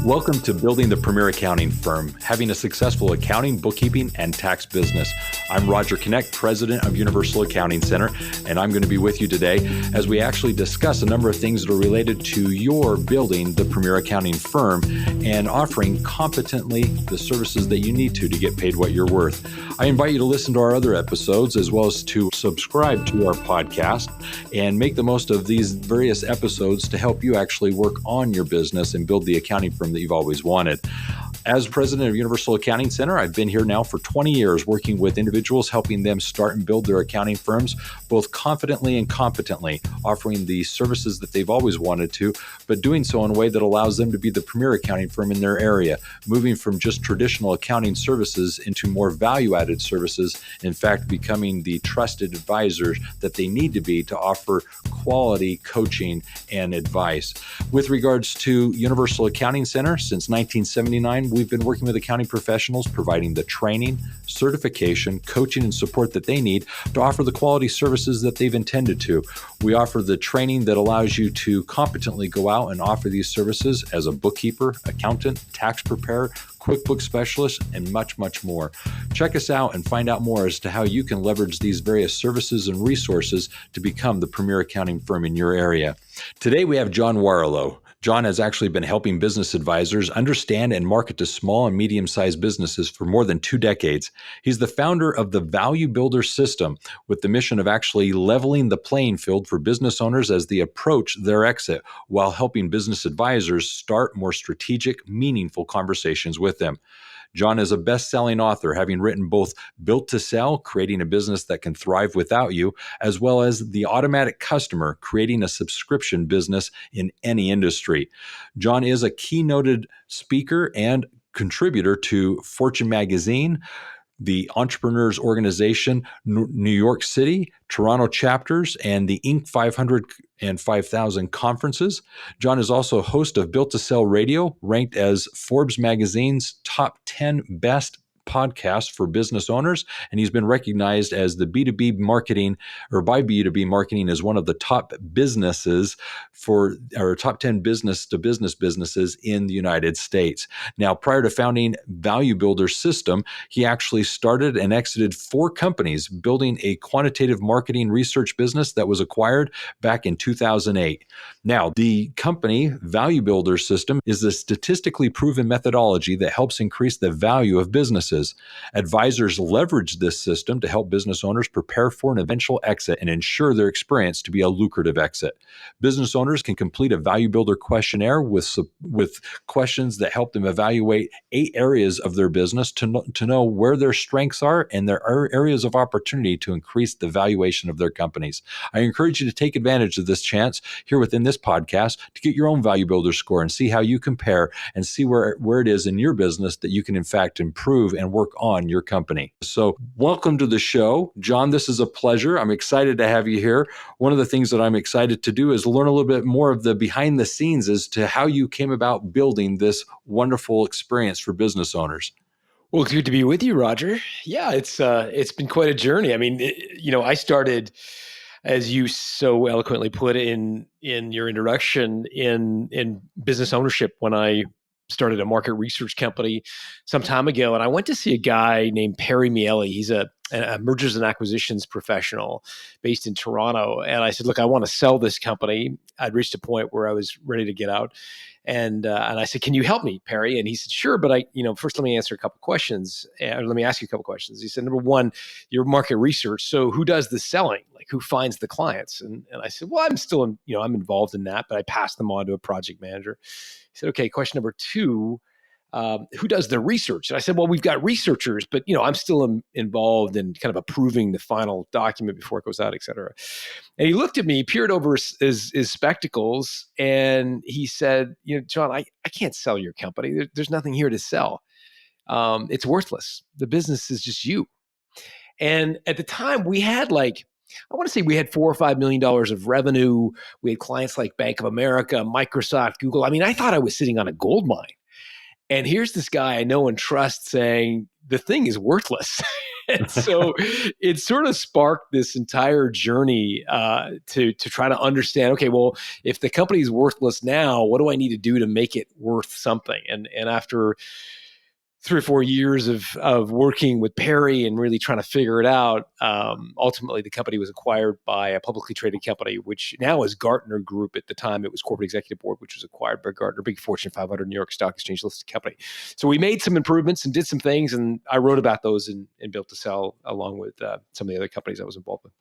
Welcome to Building the Premier Accounting Firm, having a successful accounting, bookkeeping, and tax business. I'm Roger Knecht, president of Universal Accounting Center, and I'm going to be with you today as we actually discuss a number of things that are related to your building the premier accounting firm and offering competently the services that you need to get paid what you're worth. I invite you to listen to our other episodes as well as to subscribe to our podcast and make the most of these various episodes to help you actually work on your business and build the accounting firm that you've always wanted. As president of Universal Accounting Center, I've been here now for 20 years working with individuals, helping them start and build their accounting firms, both confidently and competently, offering the services that they've always wanted to, but doing so in a way that allows them to be the premier accounting firm in their area, moving from just traditional accounting services into more value-added services, in fact, becoming the trusted advisors that they need to be to offer quality coaching and advice. With regards to Universal Accounting Center, since 1979, we've been working with accounting professionals, providing the training, certification, coaching, and support that they need to offer the quality services that they've intended to. We offer the training that allows you to competently go out and offer these services as a bookkeeper, accountant, tax preparer, QuickBooks specialist, and much, much more. Check us out and find out more as to how you can leverage these various services and resources to become the premier accounting firm in your area. Today, we have John Warrillow. John has actually been helping business advisors understand and market to small and medium-sized businesses for more than 2 decades. He's the founder of the Value Builder System with the mission of actually leveling the playing field for business owners as they approach their exit while helping business advisors start more strategic, meaningful conversations with them. John is a best-selling author, having written both Built to Sell, Creating a Business That Can Thrive Without You, as well as The Automatic Customer, Creating a Subscription Business in Any Industry. John is a keynoted speaker and contributor to Fortune Magazine, the Entrepreneurs Organization, New York City, Toronto chapters, and the Inc. 500 and 5,000 conferences. John is also host of Built to Sell Radio, ranked as Forbes Magazine's top 10 best podcast for business owners, and he's been recognized as the B2B marketing, or by B2B marketing, as one of the top businesses for, or top 10 business-to-business businesses in the United States. Now, prior to founding Value Builder System, he actually started and exited 4 companies, building a quantitative marketing research business that was acquired back in 2008. Now, the company Value Builder System is a statistically proven methodology that helps increase the value of businesses. Advisors leverage this system to help business owners prepare for an eventual exit and ensure their experience to be a lucrative exit. Business owners can complete a Value Builder questionnaire with questions that help them evaluate 8 areas of their business to know where their strengths are and their areas of opportunity to increase the valuation of their companies. I encourage you to take advantage of this chance here within this podcast to get your own Value Builder score and see how you compare and see where it is in your business that you can in fact improve and work on your company. So welcome to the show. John, this is a pleasure. I'm excited to have you here. One of the things that I'm excited to do is learn a little bit more of the behind the scenes as to how you came about building this wonderful experience for business owners. Well, it's good to be with you, Roger. Yeah, it's been quite a journey. I mean, I started, as you so eloquently put in your introduction, in business ownership when I started a market research company some time ago. And I went to see a guy named Perry Miele. He's a mergers and acquisitions professional based in Toronto. And I said, look, I want to sell this company. I'd reached a point where I was ready to get out. And I said, can you help me, Perry? And he said, sure. But first let me answer a couple questions. Let me ask you a couple questions. He said, number one, your market research. So who does the selling? Like who finds the clients? And I said, well, I'm still, I'm involved in that, but I passed them on to a project manager. He said, okay, question number two, who does the research? And I said, well, we've got researchers, but I'm still involved in kind of approving the final document before it goes out, et cetera. And he looked at me, peered over his spectacles, and he said, John, I can't sell your company. There's nothing here to sell. It's worthless. The business is just you. And at the time we had I want to say we had $4 or $5 million of revenue. We had clients like Bank of America, Microsoft, Google. I mean, I thought I was sitting on a gold mine. And here's this guy I know and trust saying the thing is worthless. And so it sort of sparked this entire journey to try to understand, okay, well, if the company is worthless now, what do I need to do to make it worth something? And after 3 or 4 years of working with Perry and really trying to figure it out, ultimately the company was acquired by a publicly traded company, which now is Gartner Group. At the time, it was Corporate Executive Board, which was acquired by Gartner, big Fortune 500 New York Stock Exchange listed company. So we made some improvements and did some things, and I wrote about those in Built to Sell, along with some of the other companies I was involved with.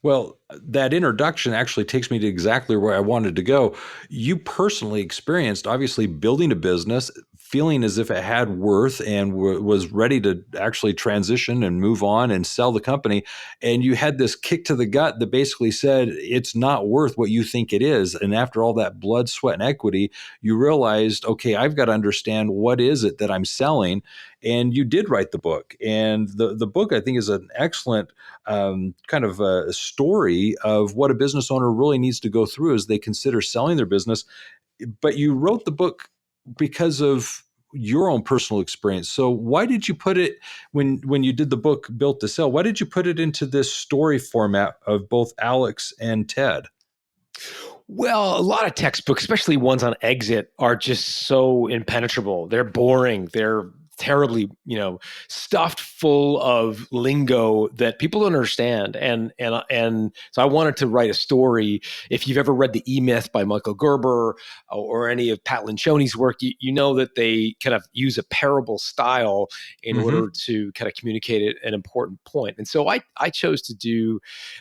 Well, that introduction actually takes me to exactly where I wanted to go. You personally experienced, obviously, building a business, feeling as if it had worth and was ready to actually transition and move on and sell the company. And you had this kick to the gut that basically said it's not worth what you think it is. And after all that blood, sweat, and equity, you realized, okay, I've got to understand what is it that I'm selling. And you did write the book. And the book, I think, is an excellent kind of a story of what a business owner really needs to go through as they consider selling their business. But you wrote the book because of your own personal experience. So why did you put it, when you did the book Built to Sell, why did you put it into this story format of both Alex and Ted? Well, a lot of textbooks, especially ones on exit, are just so impenetrable. They're boring. They're terribly, stuffed full of lingo that people don't understand. And so I wanted to write a story. If you've ever read The E-Myth by Michael Gerber or any of Pat Lencioni's work, you know that they kind of use a parable style in order to kind of communicate an important point. And so I chose to do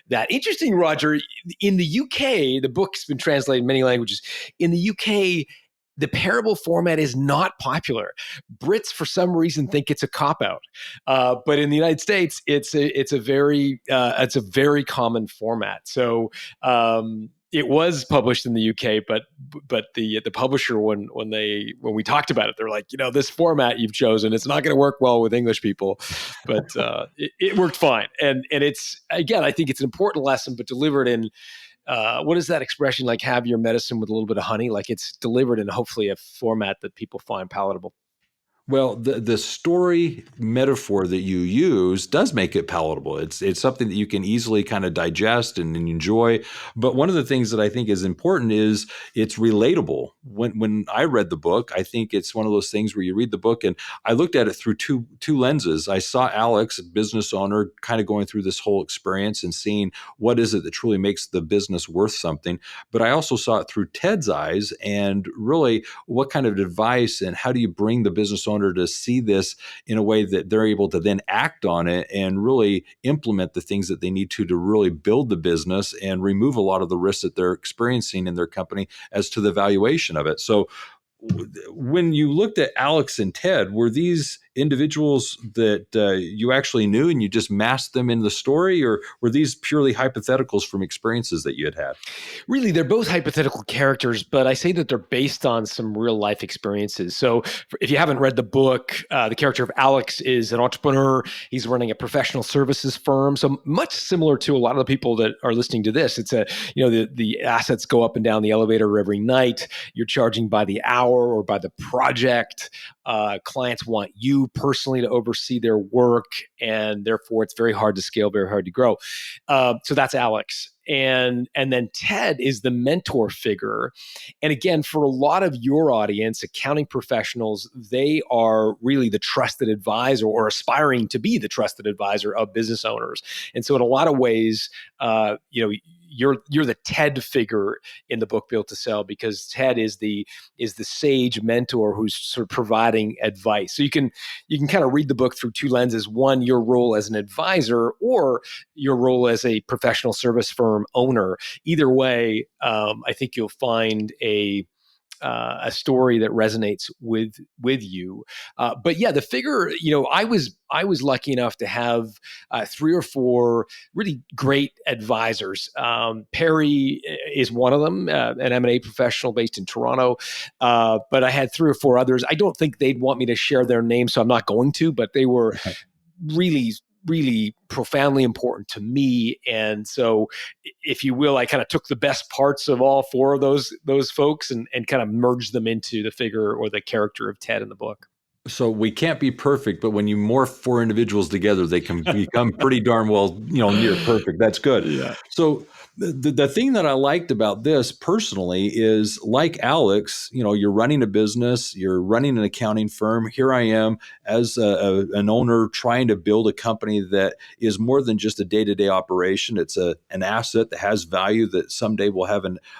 that. Interesting, Roger, in the UK, the book's been translated in many languages. In the UK, the parable format is not popular. Brits, for some reason, think it's a cop out, but in the United States, it's a very common format. So it was published in the UK, but the publisher, when we talked about it, they're like, this format you've chosen, it's not going to work well with English people, but it worked fine. And it's, again, I think it's an important lesson, but delivered in what is that expression, like have your medicine with a little bit of honey? Like, it's delivered in hopefully a format that people find palatable. Well, the story metaphor that you use does make it palatable. It's something that you can easily kind of digest and enjoy. But one of the things that I think is important is it's relatable. When I read the book, I think it's one of those things where you read the book, and I looked at it through two lenses. I saw Alex, a business owner, kind of going through this whole experience and seeing what is it that truly makes the business worth something. But I also saw it through Ted's eyes, and really what kind of advice and how do you bring the business owner to see this in a way that they're able to then act on it and really implement the things that they need to really build the business and remove a lot of the risks that they're experiencing in their company as to the valuation of it. So when you looked at Alex and Ted, were these individuals that you actually knew and you just masked them in the story, or were these purely hypotheticals from experiences that you had had? Really, they're both hypothetical characters, but I say that they're based on some real life experiences. So if you haven't read the book, the character of Alex is an entrepreneur. He's running a professional services firm. So much similar to a lot of the people that are listening to this. It's the assets go up and down the elevator every night. You're charging by the hour or by the project. Clients want you personally to oversee their work, and therefore it's very hard to scale, very hard to grow. So that's Alex. And then Ted is the mentor figure. And again, for a lot of your audience, accounting professionals, they are really the trusted advisor or aspiring to be the trusted advisor of business owners. And so in a lot of ways, you're the Ted figure in the book Built to Sell, because Ted is the sage mentor who's sort of providing advice. So you can kind of read the book through two lenses: one, your role as an advisor, or your role as a professional service firm owner. Either way, I think you'll find a story that resonates with you. But yeah, the figure, I was lucky enough to have 3 or 4 really great advisors. Perry is one of them, an M&A professional based in Toronto. But I had 3 or 4 others. I don't think they'd want me to share their names, so I'm not going to, but they were really, really profoundly important to me. And so, if you will, I kind of took the best parts of all 4 of those folks and kind of merged them into the figure or the character of Ted in the book. So we can't be perfect, but when you morph four individuals together, they can become pretty darn well, near perfect. That's good. Yeah. So the thing that I liked about this personally is, like Alex, you're running a business, you're running an accounting firm. Here I am as an owner trying to build a company that is more than just a day-to-day operation. It's an asset that has value that someday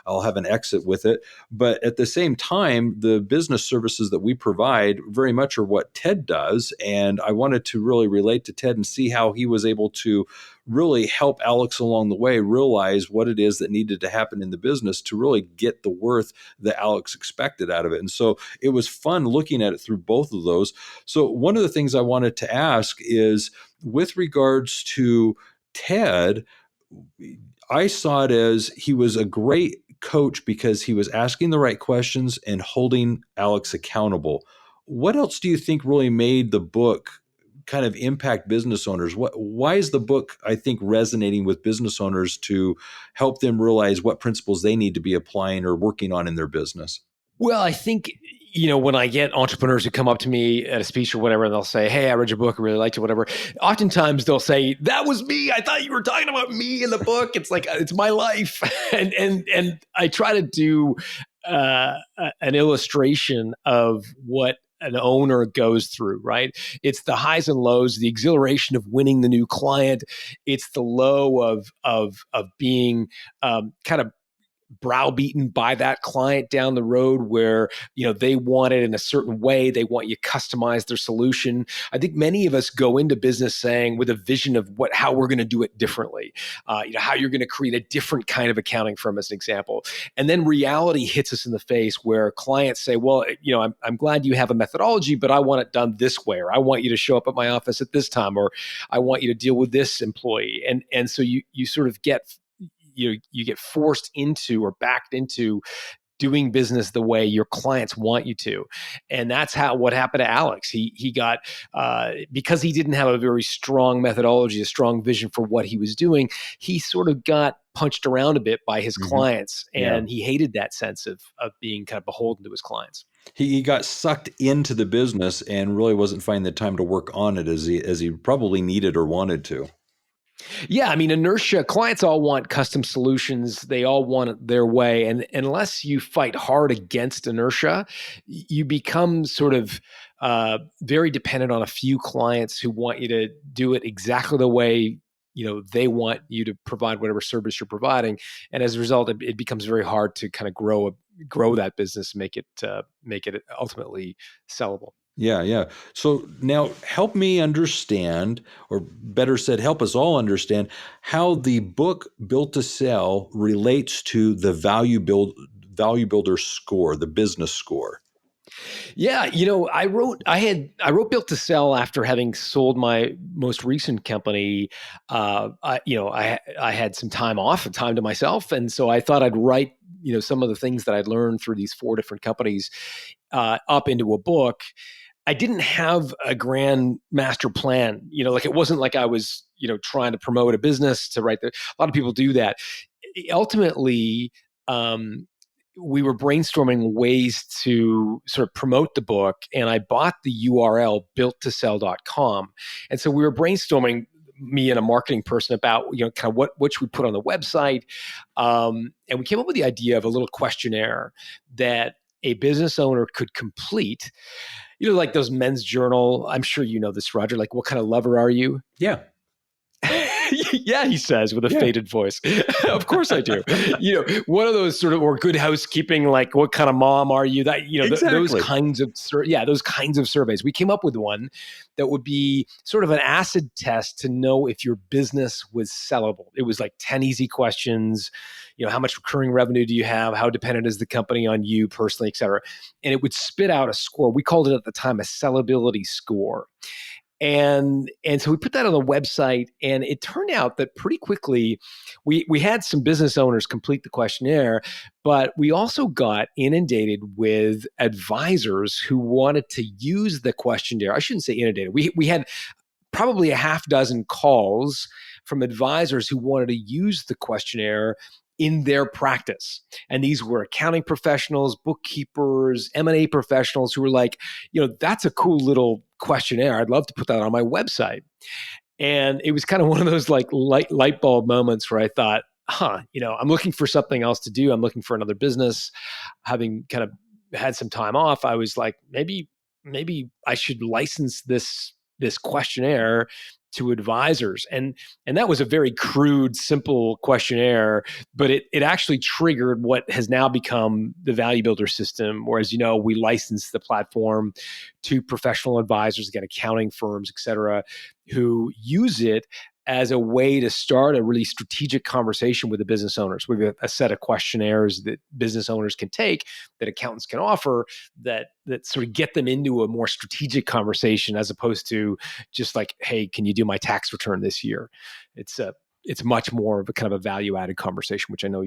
I'll have an exit with it. But at the same time, the business services that we provide very much are what Ted does. And I wanted to really relate to Ted and see how he was able to really help Alex along the way realize what it is that needed to happen in the business to really get the worth that Alex expected out of it. And so it was fun looking at it through both of those. So one of the things I wanted to ask is, with regards to Ted, I saw it as he was a great coach because he was asking the right questions and holding Alex accountable. What else do you think really made the book kind of impact business owners? Why is the book, I think, resonating with business owners to help them realize what principles they need to be applying or working on in their business? Well, I think, when I get entrepreneurs who come up to me at a speech or whatever, and they'll say, "Hey, I read your book. I really liked it," whatever. Oftentimes they'll say, "That was me. I thought you were talking about me in the book." It's like, it's my life. And I try to do an illustration of what an owner goes through, right? It's the highs and lows, the exhilaration of winning the new client. It's the low of being kind of browbeaten by that client down the road, where they want it in a certain way, they want you to customize their solution. I think many of us go into business saying, with a vision of how we're going to do it differently, how you're going to create a different kind of accounting firm, as an example. And then reality hits us in the face, where clients say, "Well, I'm glad you have a methodology, but I want it done this way, or I want you to show up at my office at this time, or I want you to deal with this employee." And so you sort of get you get forced into, or backed into, doing business the way your clients want you to. And that's what happened to Alex. He got, because he didn't have a very strong methodology, a strong vision for what he was doing, he sort of got punched around a bit by his clients. And he hated that sense of being kind of beholden to his clients. He got sucked into the business and really wasn't finding the time to work on it as he probably needed or wanted to. Yeah, I mean, inertia, clients all want custom solutions. They all want it their way. And unless you fight hard against inertia, you become sort of very dependent on a few clients who want you to do it exactly the way they want you to provide whatever service you're providing. And as a result, it becomes very hard to kind of grow that business, make it ultimately sellable. Yeah, yeah. So now help me understand, or better said, help us all understand how the book Built to Sell relates to the value builder score, the business score. Yeah, I wrote Built to Sell after having sold my most recent company. I had some time off, time to myself, and so I thought I'd write some of the things that I'd learned through these 4 different companies up into a book. I didn't have a grand master plan, like it wasn't like I was, trying to promote a business to write. A lot of people do that. Ultimately, we were brainstorming ways to sort of promote the book, and I bought the URL builttosell.com. And so we were brainstorming, me and a marketing person, about kind of what should we put on the website, and we came up with the idea of a little questionnaire that a business owner could complete. Like those men's journal. I'm sure you know this, Roger. Like, what kind of lover are you? Yeah. Yeah, he says with a faded voice. Of course I do. One of those sort of, or Good Housekeeping, like, what kind of mom are you? That Exactly. those kinds of surveys. We came up with one that would be sort of an acid test to know if your business was sellable. It was like 10 easy questions. How much recurring revenue do you have? How dependent is the company on you personally, et cetera? And it would spit out a score. We called it at the time a sellability score. And so we put that on the website, and it turned out that pretty quickly we had some business owners complete the questionnaire, but we also got inundated with advisors who wanted to use the questionnaire. I shouldn't say inundated. We had probably a half dozen calls from advisors who wanted to use the questionnaire in their practice. And these were accounting professionals, bookkeepers, M&A professionals who were like, that's a cool little questionnaire. I'd love to put that on my website. And it was kind of one of those like light bulb moments where I thought, I'm looking for something else to do. I'm looking for another business. Having kind of had some time off, I was like, maybe I should license this questionnaire to advisors. And that was a very crude, simple questionnaire, but it actually triggered what has now become the Value Builder system. Whereas, we license the platform to professional advisors, again, accounting firms, et cetera, who use it as a way to start a really strategic conversation with the business owners. We have a set of questionnaires that business owners can take, that accountants can offer, that sort of get them into a more strategic conversation, as opposed to just like, hey, can you do my tax return this year? It's much more of a kind of a value added conversation, which I know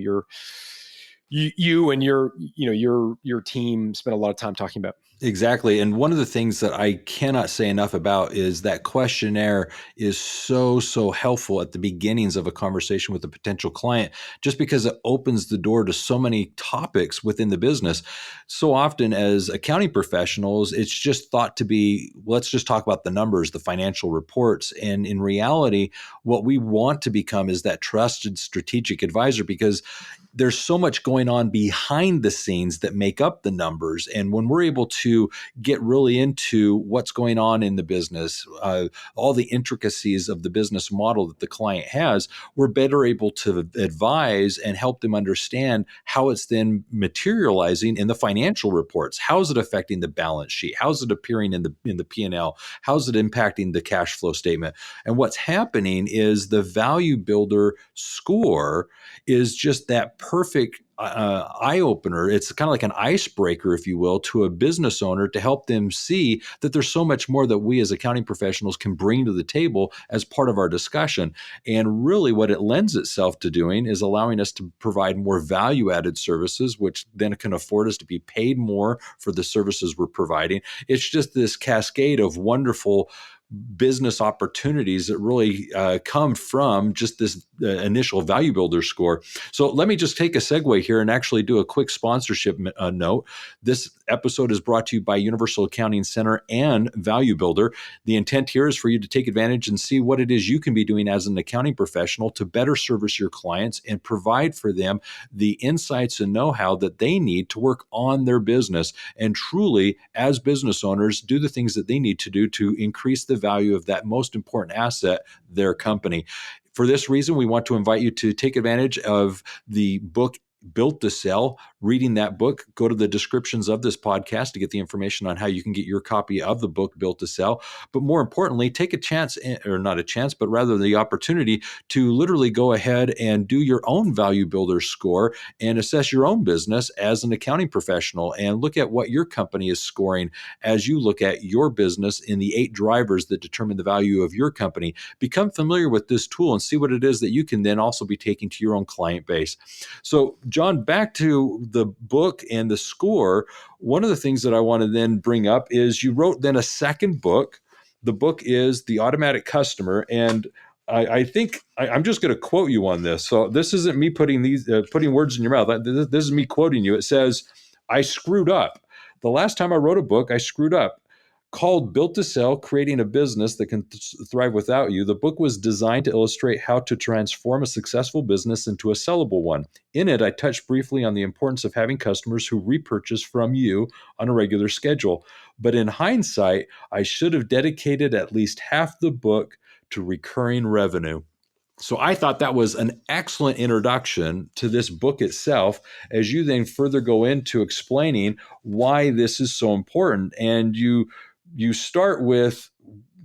you and your team spend a lot of time talking about. Exactly. And one of the things that I cannot say enough about is that questionnaire is so, so helpful at the beginnings of a conversation with a potential client, just because it opens the door to so many topics within the business. So often as accounting professionals, it's just thought to be, let's just talk about the numbers, the financial reports. And in reality, what we want to become is that trusted strategic advisor, because there's so much going on behind the scenes that make up the numbers. And when we're able to get really into what's going on in the business, all the intricacies of the business model that the client has, we're better able to advise and help them understand how it's then materializing in the financial reports. How is it affecting the balance sheet? How is it appearing in the P&L? How is it impacting the cash flow statement? And what's happening is the Value Builder score is just that perfect eye opener. It's kind of like an icebreaker, if you will, to a business owner, to help them see that there's so much more that we as accounting professionals can bring to the table as part of our discussion. And really what it lends itself to doing is allowing us to provide more value added services, which then can afford us to be paid more for the services we're providing. It's just this cascade of wonderful business opportunities that really come from just this initial Value Builder score. So let me just take a segue here and actually do a quick sponsorship note. This episode is brought to you by Universal Accounting Center and Value Builder. The intent here is for you to take advantage and see what it is you can be doing as an accounting professional to better service your clients and provide for them the insights and know-how that they need to work on their business, and truly, as business owners, do the things that they need to do to increase the value of that most important asset, their company. For this reason, we want to invite you to take advantage of the book Built to Sell. Reading that book, go to the descriptions of this podcast to get the information on how you can get your copy of the book Built to Sell. But more importantly, take a chance, or not a chance, but rather the opportunity to literally go ahead and do your own Value Builder score and assess your own business as an accounting professional, and look at what your company is scoring as you look at your business in the 8 drivers that determine the value of your company. Become familiar with this tool and see what it is that you can then also be taking to your own client base. So, John, back to the book and the score, one of the things that I want to then bring up is you wrote then a second book. The book is The Automatic Customer. And I think I'm just going to quote you on this. So this isn't me putting words in your mouth. This is me quoting you. It says, "I screwed up. The last time I wrote a book, I screwed up. Called Built to Sell, Creating a Business That Can Thrive Without You, the book was designed to illustrate how to transform a successful business into a sellable one. In it, I touched briefly on the importance of having customers who repurchase from you on a regular schedule. But in hindsight, I should have dedicated at least half the book to recurring revenue." So I thought that was an excellent introduction to this book itself, as you then further go into explaining why this is so important. And you start with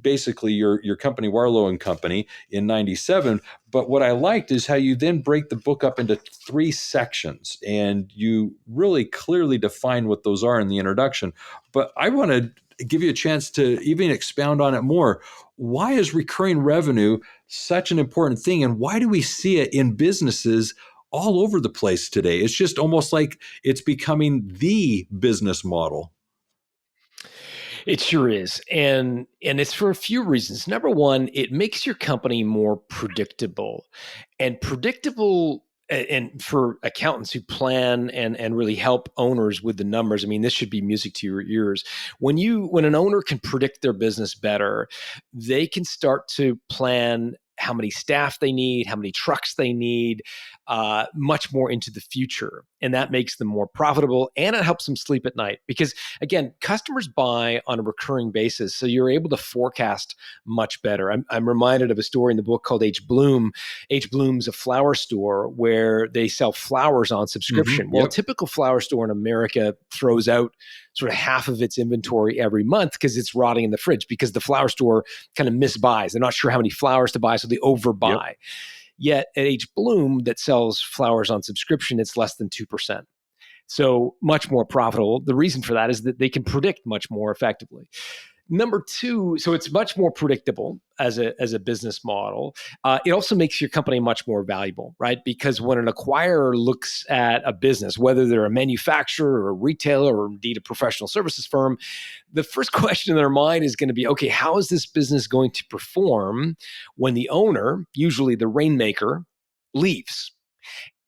basically your company, Warrillow and Company, in 97. But what I liked is how you then break the book up into 3 sections, and you really clearly define what those are in the introduction. But I want to give you a chance to even expound on it more. Why is recurring revenue such an important thing, and why do we see it in businesses all over the place today? It's just almost like it's becoming the business model. It sure is. And it's for a few reasons. Number one, it makes your company more predictable. And predictable and for accountants who plan and really help owners with the numbers, I mean, this should be music to your ears. When an owner can predict their business better, they can start to plan how many staff they need, how many trucks they need, much more into the future. And that makes them more profitable, and it helps them sleep at night. Because again, customers buy on a recurring basis. So you're able to forecast much better. I'm reminded of a story in the book called H. Bloom. H. Bloom's a flower store where they sell flowers on subscription. Well, a typical flower store in America throws out sort of half of its inventory every month because it's rotting in the fridge, because the flower store kind of misbuys. They're not sure how many flowers to buy, so they overbuy. Yep. Yet at H. Bloom, that sells flowers on subscription, it's less than 2%. So much more profitable. The reason for that is that they can predict much more effectively. Number two, so it's much more predictable as a business model. It also makes your company much more valuable, right? Because when an acquirer looks at a business, whether they're a manufacturer or a retailer or indeed a professional services firm, the first question in their mind is going to be, okay, how is this business going to perform when the owner, usually the rainmaker, leaves?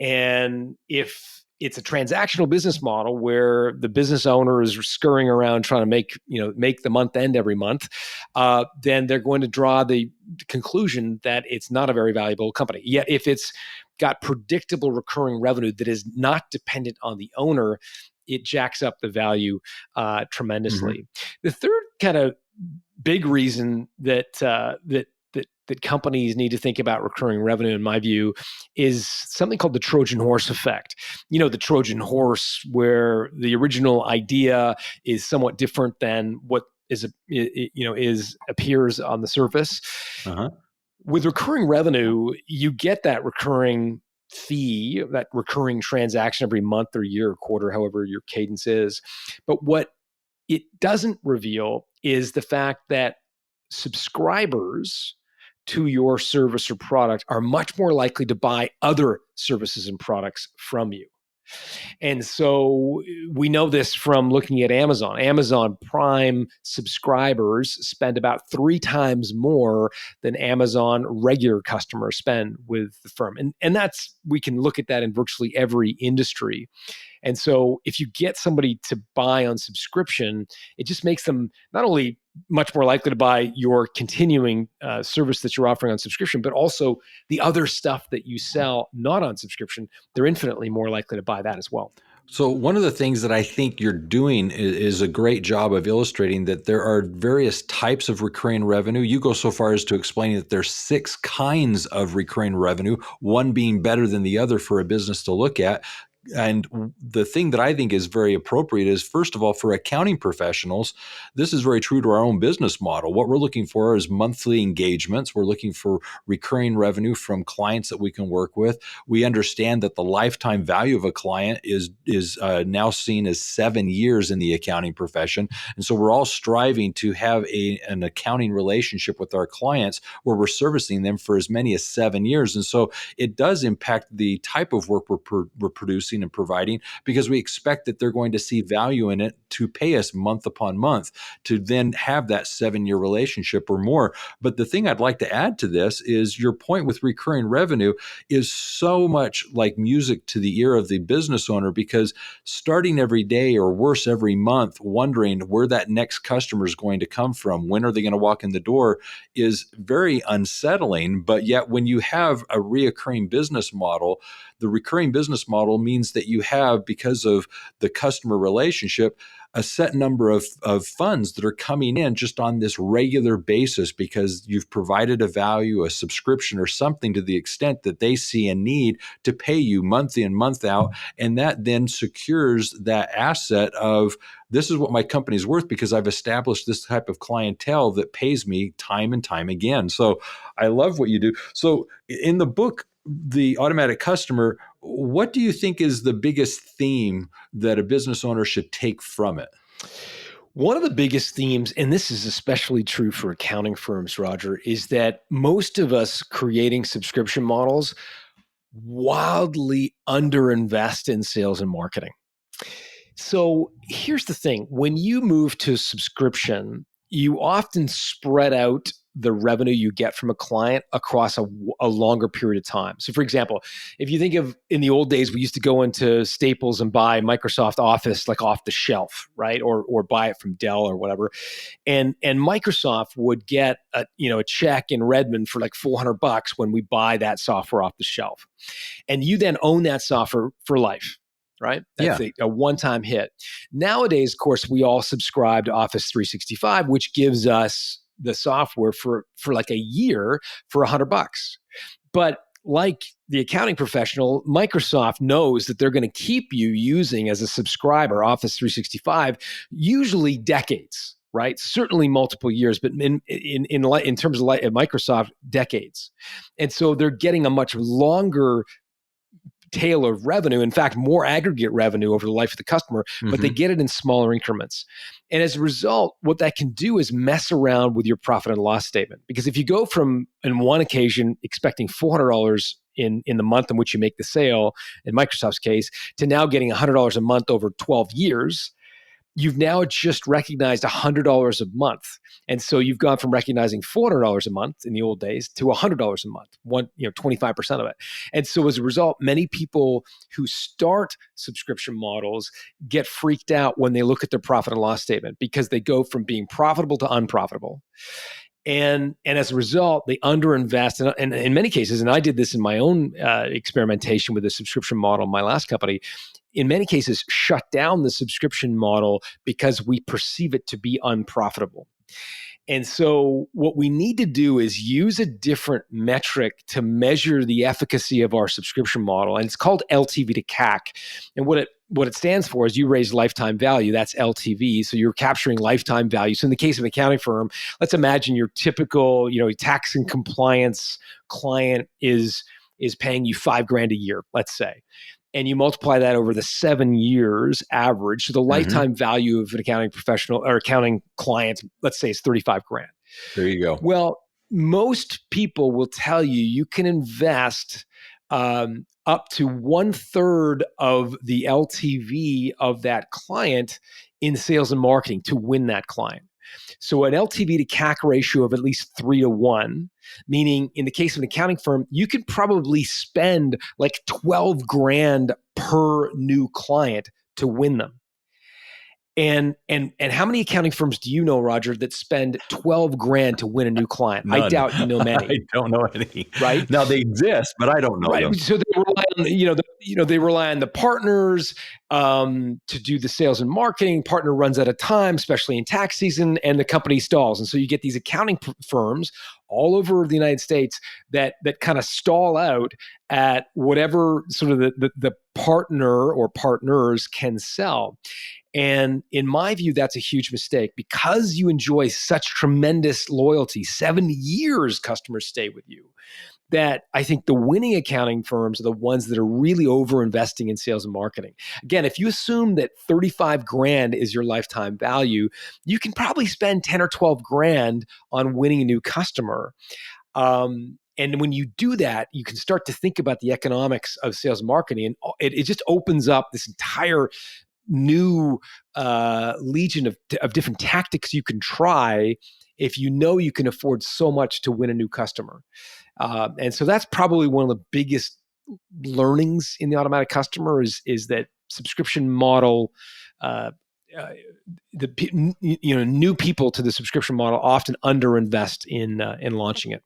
And if it's a transactional business model where the business owner is scurrying around trying to make the month end every month, then they're going to draw the conclusion that it's not a very valuable company. Yet if it's got predictable recurring revenue that is not dependent on the owner, it jacks up the value tremendously. The third kind of big reason that companies need to think about recurring revenue, in my view, is something called the Trojan horse effect. You know, the Trojan horse, where the original idea is somewhat different than what appears on the surface. With recurring revenue, you get that recurring fee, that recurring transaction every month or year or quarter, however your cadence is. But what it doesn't reveal is the fact that subscribers to your service or product are much more likely to buy other services and products from you. And so we know this from looking at Amazon. Amazon Prime subscribers spend about 3 times more than Amazon regular customers spend with the firm. And we can look at that in virtually every industry. And so if you get somebody to buy on subscription, it just makes them not only much more likely to buy your continuing service that you're offering on subscription, but also the other stuff that you sell not on subscription. They're infinitely more likely to buy that as well. So one of the things that I think you're doing is a great job of illustrating that there are various types of recurring revenue. You go so far as to explaining that there's 6 kinds of recurring revenue, one being better than the other for a business to look at. And the thing that I think is very appropriate is, first of all, for accounting professionals, this is very true to our own business model. What we're looking for is monthly engagements. We're looking for recurring revenue from clients that we can work with. We understand that the lifetime value of a client is now seen as 7 years in the accounting profession. And so we're all striving to have an accounting relationship with our clients where we're servicing them for as many as 7 years. And so it does impact the type of work we're producing and providing, because we expect that they're going to see value in it to pay us month upon month to then have that 7-year relationship or more. But the thing I'd like to add to this is your point with recurring revenue is so much like music to the ear of the business owner, because starting every day, or worse, every month, wondering where that next customer is going to come from, when are they going to walk in the door, is very unsettling. But yet when you have a reoccurring business model, the recurring business model means that you have, because of the customer relationship, a set number of funds that are coming in just on this regular basis because you've provided a value, a subscription, or something to the extent that they see a need to pay you month in, month out. And that then secures that asset of, this is what my company's worth because I've established this type of clientele that pays me time and time again. So I love what you do. So in the book, The Automatic Customer, what do you think is the biggest theme that a business owner should take from it? One of the biggest themes, and this is especially true for accounting firms, Roger, is that most of us creating subscription models wildly underinvest in sales and marketing. So here's the thing. When you move to subscription, you often spread out the revenue you get from a client across a longer period of time. So for example, if you think of in the old days, we used to go into Staples and buy Microsoft Office like off the shelf, right? Or buy it from Dell or whatever. And Microsoft would get a check in Redmond for like $400 when we buy that software off the shelf. And you then own that software for life. Right? That's a one-time hit. Nowadays, of course, we all subscribe to Office 365, which gives us the software for like a year for $100. But like the accounting professional, Microsoft knows that they're going to keep you using as a subscriber Office 365, usually decades, right? Certainly multiple years, but in terms of Microsoft, decades. And so they're getting a much longer tail of revenue, in fact, more aggregate revenue over the life of the customer, but they get it in smaller increments. And as a result, what that can do is mess around with your profit and loss statement. Because if you go from, in one occasion, expecting $400 in the month in which you make the sale, in Microsoft's case, to now getting $100 a month over 12 years, you've now just recognized $100 a month. And so you've gone from recognizing $400 a month in the old days to $100 a month, 25% of it. And so as a result, many people who start subscription models get freaked out when they look at their profit and loss statement, because they go from being profitable to unprofitable. And as a result, they underinvest. And in many cases, and I did this in my own experimentation with the subscription model in my last company, in many cases, shut down the subscription model because we perceive it to be unprofitable. And so what we need to do is use a different metric to measure the efficacy of our subscription model. And it's called LTV to CAC. And what it stands for is you raise lifetime value. That's LTV. So you're capturing lifetime value. So in the case of an accounting firm, let's imagine your typical, tax and compliance client is paying you $5,000 a year, let's say. And you multiply that over the 7 years average. So the lifetime value of an accounting professional or accounting client, let's say, is $35,000. There you go. Well, most people will tell you can invest up to 1/3 of the LTV of that client in sales and marketing to win that client. So an LTV to CAC ratio of at least 3-to-1, meaning in the case of an accounting firm, you could probably spend like $12,000 per new client to win them. And how many accounting firms do you know, Roger, that spend $12,000 to win a new client? None. I doubt you know many. I don't know any. Right? Now they exist, but I don't know them. So they rely on they rely on the partners to do the sales and marketing. Partner runs out of time, especially in tax season, and the company stalls. And so you get these accounting firms all over the United States that kind of stall out at whatever sort of the partner or partners can sell. And in my view, that's a huge mistake, because you enjoy such tremendous loyalty. 7 years customers stay with you, that I think the winning accounting firms are the ones that are really over investing in sales and marketing. Again, if you assume that $35,000 is your lifetime value, you can probably spend 10 or 12 grand on winning a new customer. And when you do that, you can start to think about the economics of sales and marketing, and it just opens up this entire new legion of different tactics you can try if you know you can afford so much to win a new customer. And so that's probably one of the biggest learnings in the automatic customer is that subscription model, new people to the subscription model often underinvest in launching it.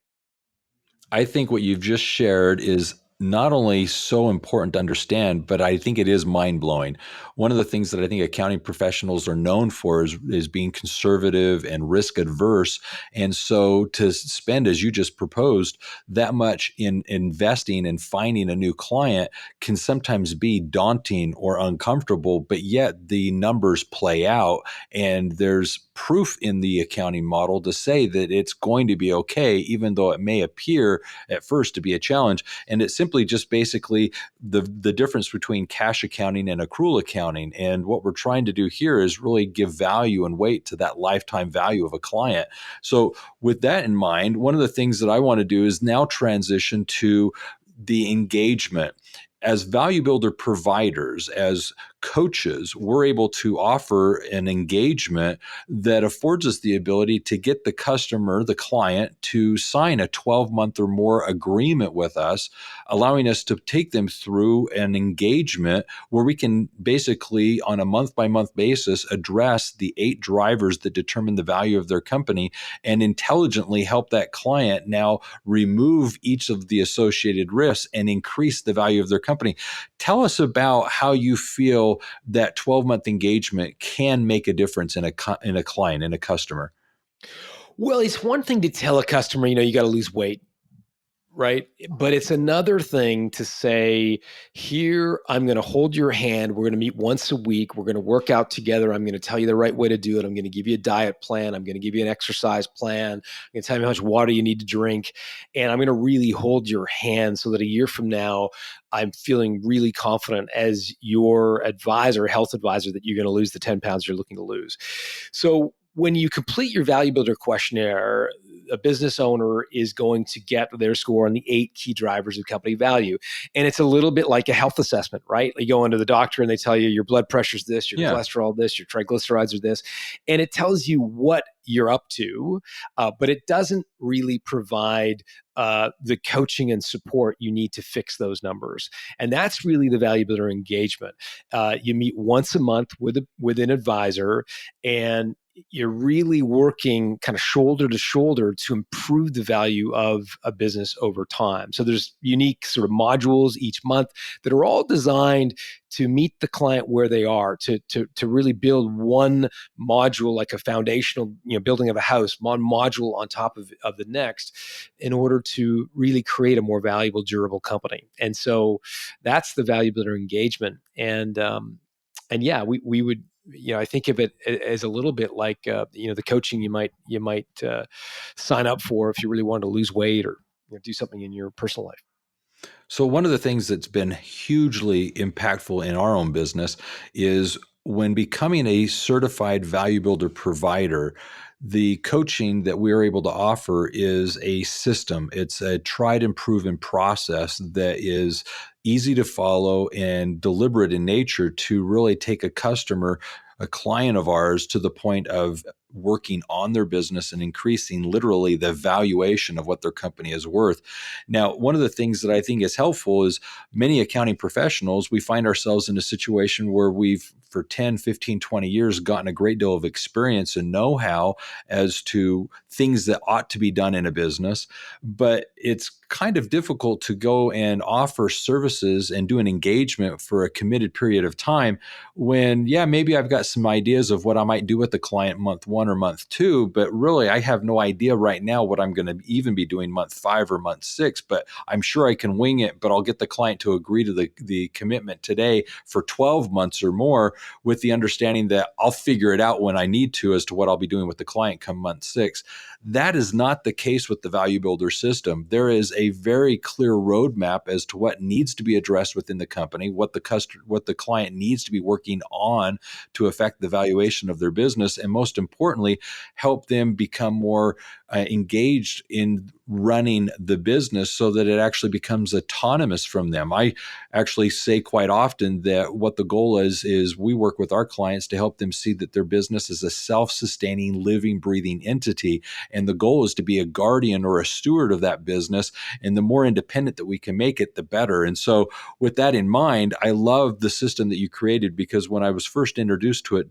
I think what you've just shared is not only so important to understand, but I think it is mind-blowing. One of the things that I think accounting professionals are known for is being conservative and risk-averse. And so to spend, as you just proposed, that much in investing and finding a new client can sometimes be daunting or uncomfortable, but yet the numbers play out, and there's proof in the accounting model to say that it's going to be okay, even though it may appear at first to be a challenge. And it's simply just basically the difference between cash accounting and accrual accounting. And what we're trying to do here is really give value and weight to that lifetime value of a client. So with that in mind, one of the things that I want to do is now transition to the engagement. as value builder providers, as coaches, we're able to offer an engagement that affords us the ability to get the customer, the client, to sign a 12-month or more agreement with us, allowing us to take them through an engagement where we can basically, on a month-by-month basis, address the 8 drivers that determine the value of their company and intelligently help that client now remove each of the associated risks and increase the value of their company. Tell us about how you feel that 12-month engagement can make a difference in a client, in a customer. Well, it's one thing to tell a customer, you got to lose weight, right? But it's another thing to say, here, I'm going to hold your hand. We're going to meet once a week. We're going to work out together. I'm going to tell you the right way to do it. I'm going to give you a diet plan. I'm going to give you an exercise plan. I'm going to tell you how much water you need to drink. And I'm going to really hold your hand so that a year from now, I'm feeling really confident as your advisor, health advisor, that you're going to lose the 10 pounds you're looking to lose. So when you complete your value builder questionnaire, a business owner is going to get their score on the 8 key drivers of company value. And it's a little bit like a health assessment, right? You go into the doctor and they tell you your blood pressure's this, your cholesterol this, your triglycerides are this. And it tells you what you're up to, but it doesn't really provide the coaching and support you need to fix those numbers. And that's really the value builder engagement. You meet once a month with an advisor, and you're really working kind of shoulder to shoulder to improve the value of a business over time. So there's unique sort of modules each month that are all designed to meet the client where they are, to really build one module, like a foundational, building of a house, one module on top of the next, in order to really create a more valuable, durable company. And so that's the value builder engagement. And yeah, we would, I think of it as a little bit like, the coaching you might sign up for if you really wanted to lose weight or do something in your personal life. So one of the things that's been hugely impactful in our own business is when becoming a certified value builder provider, the coaching that we're able to offer is a system. It's a tried and proven process that is easy to follow and deliberate in nature to really take a customer, a client of ours, to the point of working on their business and increasing literally the valuation of what their company is worth. Now, one of the things that I think is helpful is many accounting professionals, we find ourselves in a situation where we've, for 10, 15, 20 years, gotten a great deal of experience and know-how as to things that ought to be done in a business. But it's kind of difficult to go and offer services and do an engagement for a committed period of time when, maybe I've got some ideas of what I might do with the client month 1 or month 2, but really I have no idea right now what I'm going to even be doing month 5 or month 6, but I'm sure I can wing it, but I'll get the client to agree to the commitment today for 12 months or more, with the understanding that I'll figure it out when I need to as to what I'll be doing with the client come month 6. That is not the case with the value builder system. There is a very clear roadmap as to what needs to be addressed within the company, what the client needs to be working on to affect the valuation of their business, and most importantly, help them become more engaged in running the business so that it actually becomes autonomous from them. I actually say quite often that what the goal is we work with our clients to help them see that their business is a self-sustaining, living, breathing entity. And the goal is to be a guardian or a steward of that business. And the more independent that we can make it, the better. And so with that in mind, I love the system that you created, because when I was first introduced to it,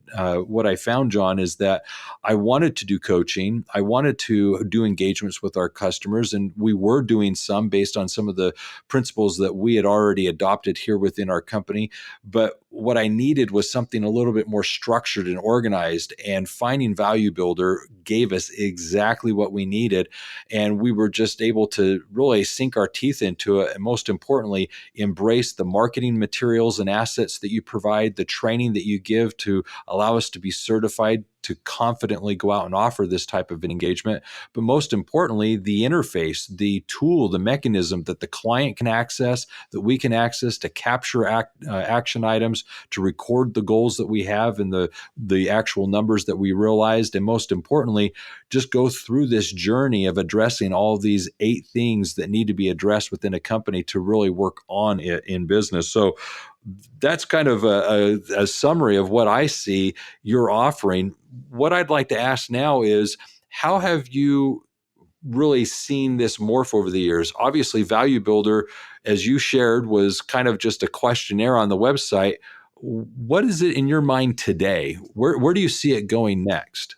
what I found, John, is that I wanted to do coaching. I wanted to do engagements with our customers, and we were doing some based on some of the principles that we had already adopted here within our company. But what I needed was something a little bit more structured and organized, and finding Value Builder gave us exactly what we needed. And we were just able to really sink our teeth into it, and most importantly, embrace the marketing materials and assets that you provide, the training that you give to allow us to be certified to confidently go out and offer this type of an engagement. But most importantly, the interface, the tool, the mechanism that the client can access, that we can access to capture action items, systems to record the goals that we have and the actual numbers that we realized. And most importantly, just go through this journey of addressing all of these 8 things that need to be addressed within a company to really work on it in business. So that's kind of a summary of what I see you're offering. What I'd like to ask now is, how have you really seen this morph over the years? Obviously, Value Builder, as you shared, was kind of just a questionnaire on the website. What is it in your mind today? Where do you see it going next?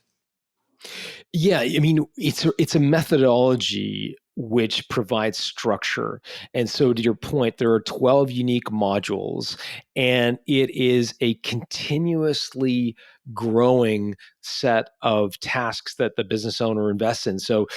Yeah, I mean, it's a methodology which provides structure. And so to your point, there are 12 unique modules, and it is a continuously growing set of tasks that the business owner invests in. So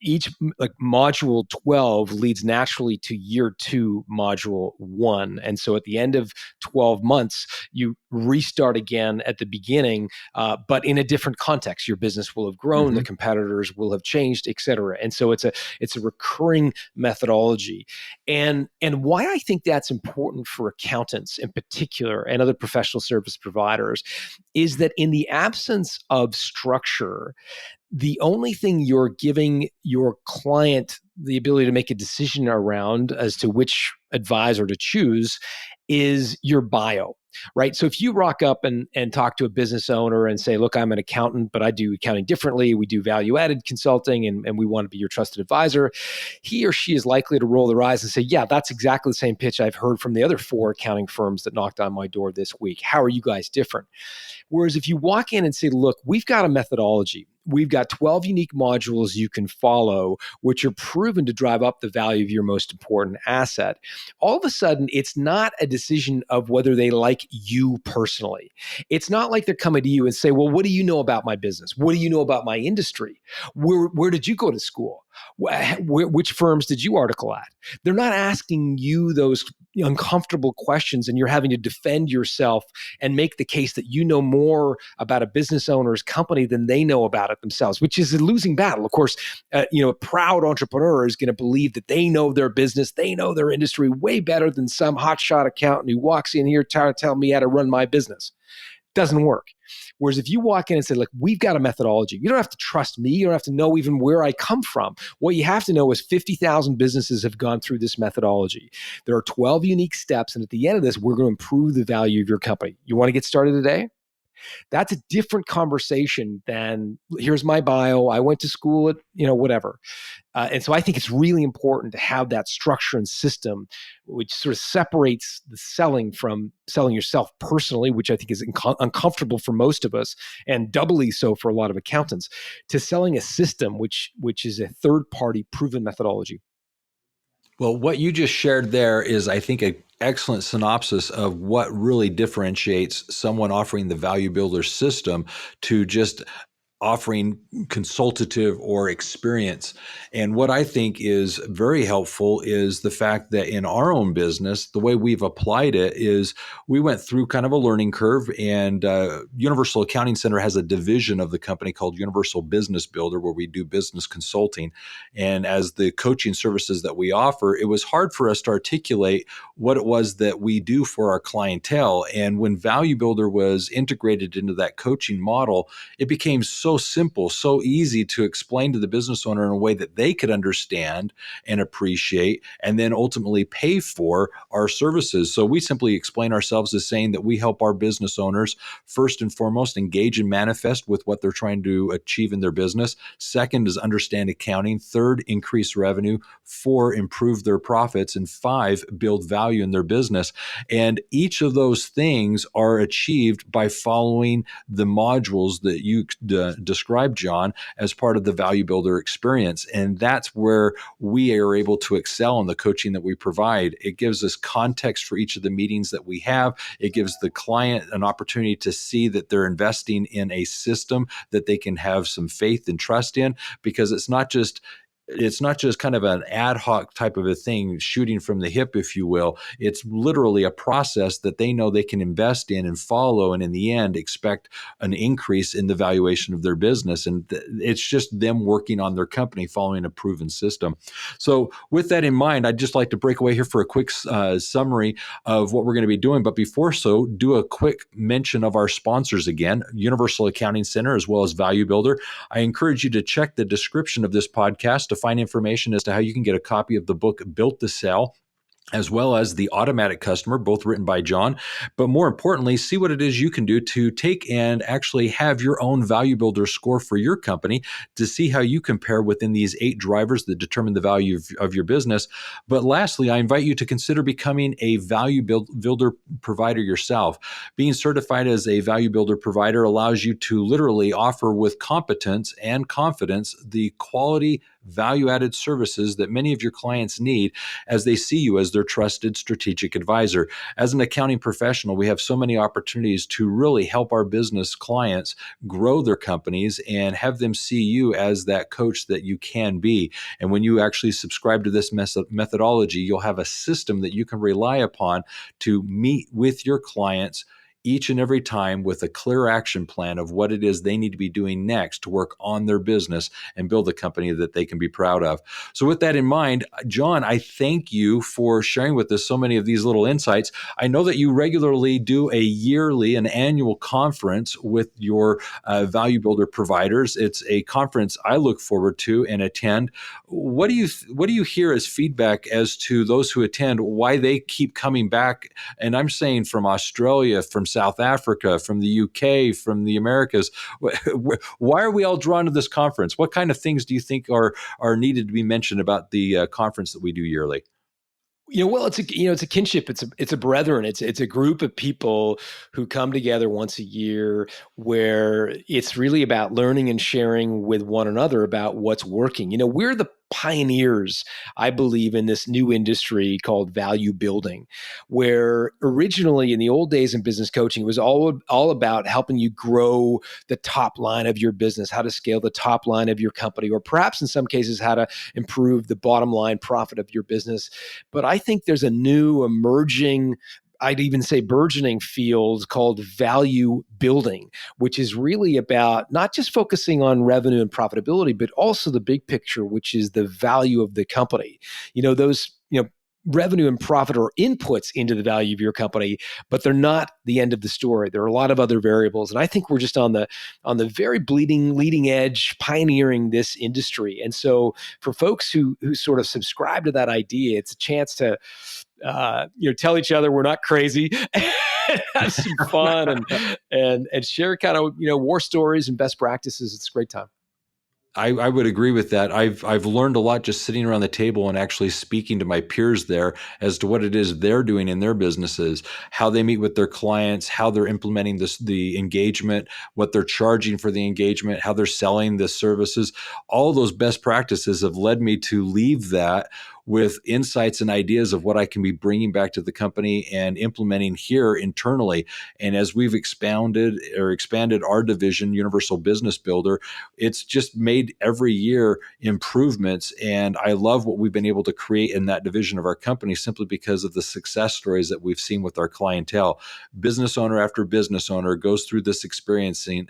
each, like, module 12 leads naturally to year 2, module 1. And so at the end of 12 months, you restart again at the beginning, but in a different context. Your business will have grown, the competitors will have changed, et cetera. And so it's a recurring methodology. And why I think that's important for accountants in particular and other professional service providers is that in the absence of structure, the only thing you're giving your client the ability to make a decision around as to which advisor to choose is your bio, right? So if you rock up and talk to a business owner and say, look, I'm an accountant, but I do accounting differently. We do value-added consulting, and we want to be your trusted advisor. He or she is likely to roll their eyes and say, yeah, that's exactly the same pitch I've heard from the other 4 accounting firms that knocked on my door this week. How are you guys different? Whereas if you walk in and say, look, we've got a methodology. We've got 12 unique modules you can follow, which are proven to drive up the value of your most important asset. All of a sudden, it's not a decision of whether they like you personally. It's not like they're coming to you and say, well, what do you know about my business? What do you know about my industry? Where did you go to school? Which firms did you article at? They're not asking you those uncomfortable questions, and you're having to defend yourself and make the case that you know more about a business owner's company than they know about it themselves, which is a losing battle. Of course, a proud entrepreneur is going to believe that they know their business, they know their industry way better than some hotshot accountant who walks in here trying to tell me how to run my business. Doesn't work. Whereas if you walk in and say, look, we've got a methodology, you don't have to trust me. You don't have to know even where I come from. What you have to know is 50,000 businesses have gone through this methodology. There are 12 unique steps. And at the end of this, we're going to improve the value of your company. You want to get started today? That's a different conversation than, here's my bio, I went to school at, whatever. And so I think it's really important to have that structure and system, which sort of separates the selling from selling yourself personally, which I think is uncomfortable for most of us, and doubly so for a lot of accountants, to selling a system, which is a third-party proven methodology. Well, what you just shared there is, I think, an excellent synopsis of what really differentiates someone offering the Value Builder system to just offering consultative or experience. And what I think is very helpful is the fact that in our own business, the way we've applied it is we went through kind of a learning curve, and Universal Accounting Center has a division of the company called Universal Business Builder, where we do business consulting. And as the coaching services that we offer, it was hard for us to articulate what it was that we do for our clientele. And when Value Builder was integrated into that coaching model, it became so simple, so easy to explain to the business owner in a way that they could understand and appreciate, and then ultimately pay for our services. So we simply explain ourselves as saying that we help our business owners, first and foremost, engage and manifest with what they're trying to achieve in their business. Second is understand accounting. Third, increase revenue. 4, improve their profits. And 5, build value in their business. And each of those things are achieved by following the modules that you described, John, as part of the Value Builder experience. And that's where we are able to excel in the coaching that we provide. It gives us context for each of the meetings that we have. It gives the client an opportunity to see that they're investing in a system that they can have some faith and trust in, because it's not just it's not just kind of an ad hoc type of a thing, shooting from the hip, if you will. It's literally a process that they know they can invest in and follow, and in the end, expect an increase in the valuation of their business. And it's just them working on their company, following a proven system. So, with that in mind, I'd just like to break away here for a quick summary of what we're going to be doing. But before so, do a quick mention of our sponsors again: Universal Accounting Center, as well as Value Builder. I encourage you to check the description of this podcast to find information as to how you can get a copy of the book Built to Sell, as well as The Automatic Customer, both written by John. But more importantly, see what it is you can do to take and actually have your own Value Builder score for your company to see how you compare within these 8 drivers that determine the value of your business. But lastly, I invite you to consider becoming a Value Builder provider yourself. Being certified as a Value Builder provider allows you to literally offer with competence and confidence the quality value-added services that many of your clients need as they see you as their trusted strategic advisor. As an accounting professional, we have so many opportunities to really help our business clients grow their companies and have them see you as that coach that you can be. And when you actually subscribe to this methodology, you'll have a system that you can rely upon to meet with your clients each and every time with a clear action plan of what it is they need to be doing next to work on their business and build a company that they can be proud of. So with that in mind, John, I thank you for sharing with us so many of these little insights. I know that you regularly do an annual conference with your Value Builder providers. It's a conference I look forward to and attend. What do you hear as feedback as to those who attend, why they keep coming back? And I'm saying from Australia, from South Africa, from the UK, from the Americas. Why are we all drawn to this conference? What kind of things do you think are needed to be mentioned about the conference that we do yearly? Well, it's a kinship. It's a brethren. It's a group of people who come together once a year, where it's really about learning and sharing with one another about what's working. We're the pioneers, I believe, in this new industry called value building, where originally in the old days in business coaching, it was all about helping you grow the top line of your business, how to scale the top line of your company, or perhaps in some cases, how to improve the bottom line profit of your business. But I think there's a new emerging, I'd even say burgeoning field called value building, which is really about not just focusing on revenue and profitability, but also the big picture, which is the value of the company. Those, revenue and profit are inputs into the value of your company, but they're not the end of the story. There are a lot of other variables. And I think we're just on the very leading edge, pioneering this industry. And so for folks who sort of subscribe to that idea, it's a chance to tell each other we're not crazy, have some fun, and share kind of war stories and best practices. It's a great time. I would agree with that. I've learned a lot just sitting around the table and actually speaking to my peers there as to what it is they're doing in their businesses, how they meet with their clients, how they're implementing the engagement, what they're charging for the engagement, how they're selling the services. All those best practices have led me to leave that with insights and ideas of what I can be bringing back to the company and implementing here internally. And as we've expanded our division, Universal Business Builder, it's just made every year improvements. And I love what we've been able to create in that division of our company simply because of the success stories that we've seen with our clientele. Business owner after business owner goes through this experience, and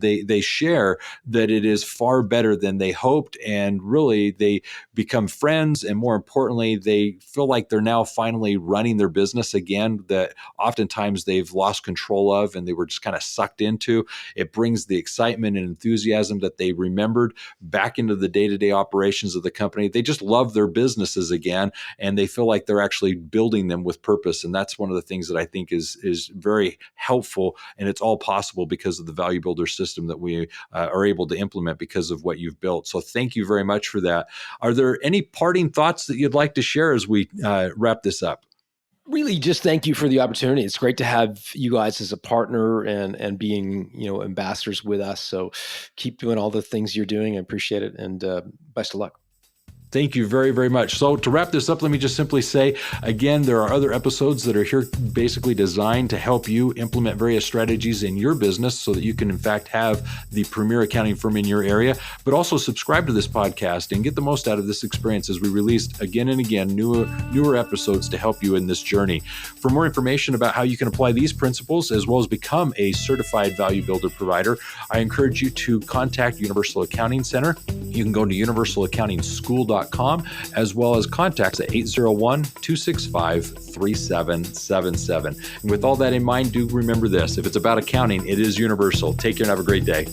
they share that it is far better than they hoped. And really, they become friends, and more importantly, they feel like they're now finally running their business again that oftentimes they've lost control of and they were just kind of sucked into. It brings the excitement and enthusiasm that they remembered back into the day-to-day operations of the company. They just love their businesses again, and they feel like they're actually building them with purpose. And that's one of the things that I think is very helpful, and it's all possible because of the Value Builder system that we are able to implement because of what you've built. So thank you very much for that. Are there any parting thoughts that you'd like to share as we wrap this up? Really, just thank you for the opportunity. It's great to have you guys as a partner and being ambassadors with us. So keep doing all the things you're doing. I appreciate it, and best of luck. Thank you very, very much. So to wrap this up, let me just simply say, again, there are other episodes that are here basically designed to help you implement various strategies in your business so that you can, in fact, have the premier accounting firm in your area, but also subscribe to this podcast and get the most out of this experience as we release again and again newer episodes to help you in this journey. For more information about how you can apply these principles as well as become a certified value builder provider, I encourage you to contact Universal Accounting Center. You can go to universalaccountingschool.com as well as contacts at 801-265-3777. And with all that in mind, do remember this: if it's about accounting, it is universal. Take care and have a great day.